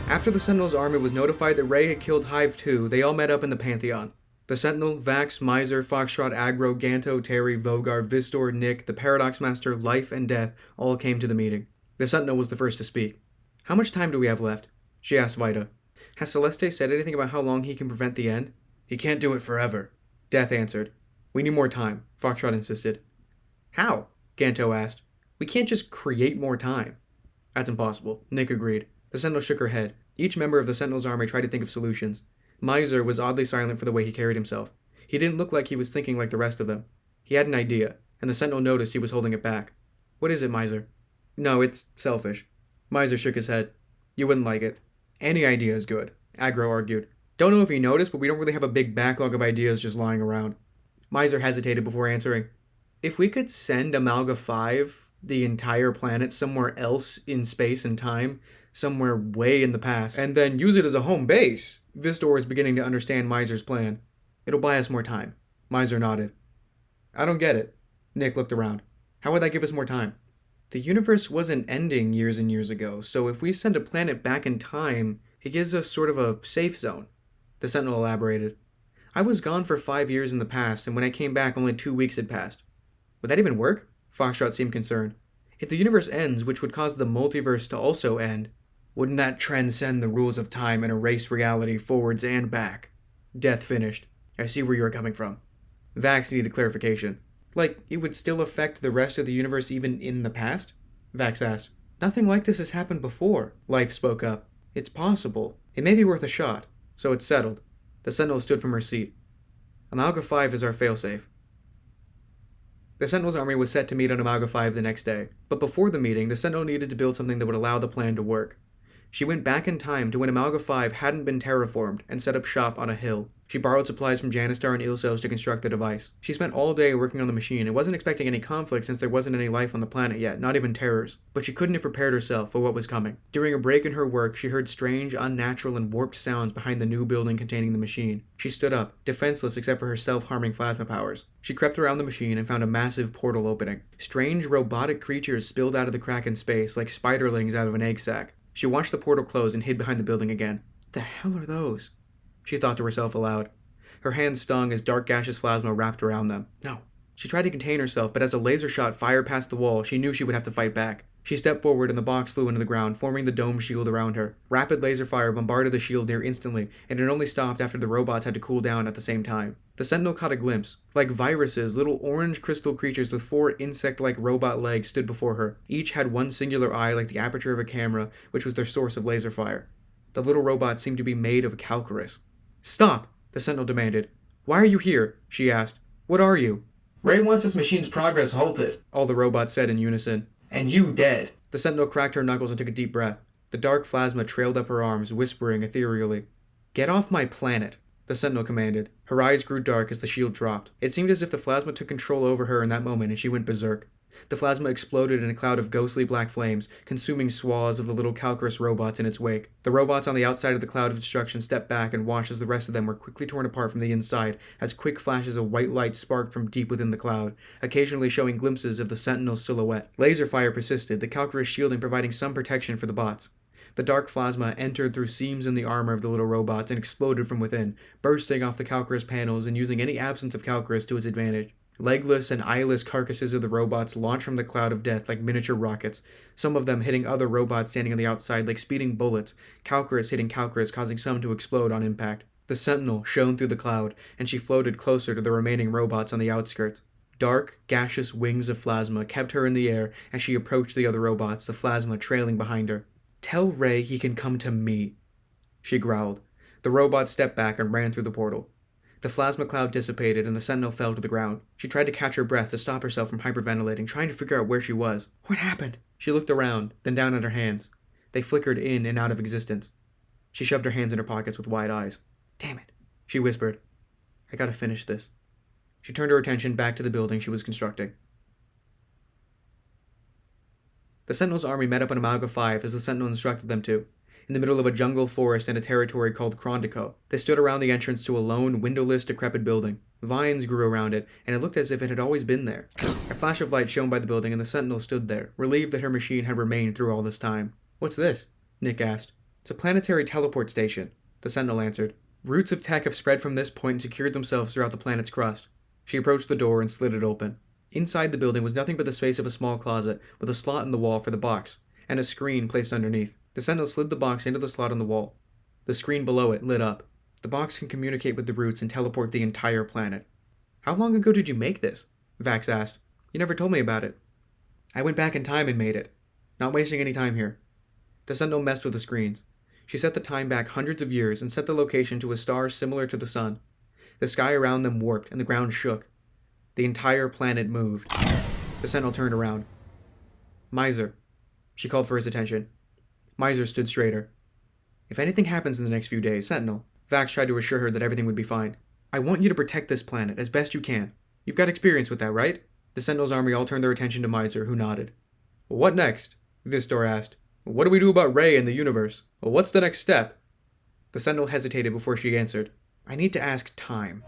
After the Sentinel's army was notified that Ray had killed Hive 2, they all met up in the Pantheon. The Sentinel, Vax, Miser, Foxtrot, Aggro, Ganto, Terry, Vogar, Vistor, Nick, the Paradox Master, Life, and Death all came to the meeting. The Sentinel was the first to speak. "How much time do we have left?" she asked Vita. "Has Celeste said anything about how long he can prevent the end?" "He can't do it forever," Death answered. "We need more time," Foxtrot insisted. "How?" Ganto asked. "We can't just create more time." "That's impossible," Nick agreed. The Sentinel shook her head. Each member of the Sentinel's army tried to think of solutions. Miser was oddly silent for the way he carried himself. He didn't look like he was thinking like the rest of them. He had an idea, and the Sentinel noticed he was holding it back. "What is it, Miser?" "No, it's selfish." Miser shook his head. "You wouldn't like it." "Any idea is good," Aggro argued. "Don't know if you noticed, but we don't really have a big backlog of ideas just lying around." Miser hesitated before answering. "If we could send Amalga 5, the entire planet, somewhere else in space and time, somewhere way in the past, and then use it as a home base," Vistor was beginning to understand Miser's plan. "It'll buy us more time." Miser nodded. "I don't get it." Nick looked around. "How would that give us more time?" "The universe wasn't ending years and years ago, so if we send a planet back in time, it gives us sort of a safe zone." The Sentinel elaborated. "I was gone for 5 years in the past, and when I came back, only 2 weeks had passed." "Would that even work?" Foxtrot seemed concerned. "If the universe ends, which would cause the multiverse to also end, wouldn't that transcend the rules of time and erase reality forwards and back?" Death finished. "I see where you're coming from." Vax needed clarification. "Like, it would still affect the rest of the universe even in the past?" Vax asked. "Nothing like this has happened before," Life spoke up. "It's possible. It may be worth a shot." So it's settled. The Sentinel stood from her seat. "Amalga 5 is our failsafe." The Sentinel's army was set to meet on Amalga 5 the next day, but before the meeting, the Sentinel needed to build something that would allow the plan to work. She went back in time to when Amalga 5 hadn't been terraformed and set up shop on a hill. She borrowed supplies from Janistar and Ilsos to construct the device. She spent all day working on the machine and wasn't expecting any conflict since there wasn't any life on the planet yet, not even terrors. But she couldn't have prepared herself for what was coming. During a break in her work, she heard strange, unnatural, and warped sounds behind the new building containing the machine. She stood up, defenseless except for her self-harming plasma powers. She crept around the machine and found a massive portal opening. Strange, robotic creatures spilled out of the crack in space like spiderlings out of an egg sac. She watched the portal close and hid behind the building again. "The hell are those?" she thought to herself aloud. Her hands stung as dark gaseous plasma wrapped around them. No. She tried to contain herself, but as a laser shot fired past the wall, she knew she would have to fight back. She stepped forward and the box flew into the ground, forming the dome shield around her. Rapid laser fire bombarded the shield near instantly, and it only stopped after the robots had to cool down at the same time. The Sentinel caught a glimpse. Like viruses, little orange crystal creatures with 4 insect-like robot legs stood before her. Each had one singular eye like the aperture of a camera, which was their source of laser fire. The little robots seemed to be made of calcareous. "Stop!" the Sentinel demanded. "Why are you here?" she asked. "What are you?" "Ray wants this machine's progress halted," all the robots said in unison. "And you dead." The Sentinel cracked her knuckles and took a deep breath. The dark plasma trailed up her arms, whispering ethereally. "Get off my planet," the Sentinel commanded. Her eyes grew dark as the shield dropped. It seemed as if the plasma took control over her in that moment and she went berserk. The plasma exploded in a cloud of ghostly black flames, consuming swaths of the little calcareous robots in its wake. The robots on the outside of the cloud of destruction stepped back and watched as the rest of them were quickly torn apart from the inside, as quick flashes of white light sparked from deep within the cloud, occasionally showing glimpses of the Sentinel's silhouette. Laser fire persisted, the calcareous shielding providing some protection for the bots. The dark plasma entered through seams in the armor of the little robots and exploded from within, bursting off the calcareous panels and using any absence of calcareous to its advantage. Legless and eyeless carcasses of the robots launched from the cloud of death like miniature rockets, some of them hitting other robots standing on the outside like speeding bullets, calcareous hitting calcareous, causing some to explode on impact. The Sentinel shone through the cloud, and she floated closer to the remaining robots on the outskirts. Dark, gaseous wings of plasma kept her in the air as she approached the other robots, the plasma trailing behind her. "Tell Ray he can come to me," she growled. The robots stepped back and ran through the portal. The plasma cloud dissipated and the Sentinel fell to the ground. She tried to catch her breath to stop herself from hyperventilating, trying to figure out where she was. What happened? She looked around, then down at her hands. They flickered in and out of existence. She shoved her hands in her pockets with wide eyes. "Damn it," she whispered. "I gotta finish this." She turned her attention back to the building she was constructing. The Sentinel's army met up on Amalga 5 as the Sentinel instructed them to, in the middle of a jungle forest and a territory called Krondico. They stood around the entrance to a lone, windowless, decrepit building. Vines grew around it, and it looked as if it had always been there. A flash of light shone by the building, and the Sentinel stood there, relieved that her machine had remained through all this time. "What's this?" Nick asked. It's a planetary teleport station, the Sentinel answered. Roots of tech have spread from this point and secured themselves throughout the planet's crust. She approached the door and slid it open. Inside the building was nothing but the space of a small closet, with a slot in the wall for the box, and a screen placed underneath. The Sentinel slid the box into the slot on the wall. The screen below it lit up. The box can communicate with the roots and teleport the entire planet. How long ago did you make this? Vax asked. You never told me about it. I went back in time and made it. Not wasting any time here. The Sentinel messed with the screens. She set the time back hundreds of years and set the location to a star similar to the sun. The sky around them warped and the ground shook. The entire planet moved. The Sentinel turned around. Miser. She called for his attention. Miser stood straighter. If anything happens in the next few days, Sentinel. Vax tried to assure her that everything would be fine. I want you to protect this planet as best you can. You've got experience with that, right? The Sentinel's army all turned their attention to Miser, who nodded. What next? Vistor asked. What do we do about Ray and the universe? What's the next step? The Sentinel hesitated before she answered. I need to ask Time.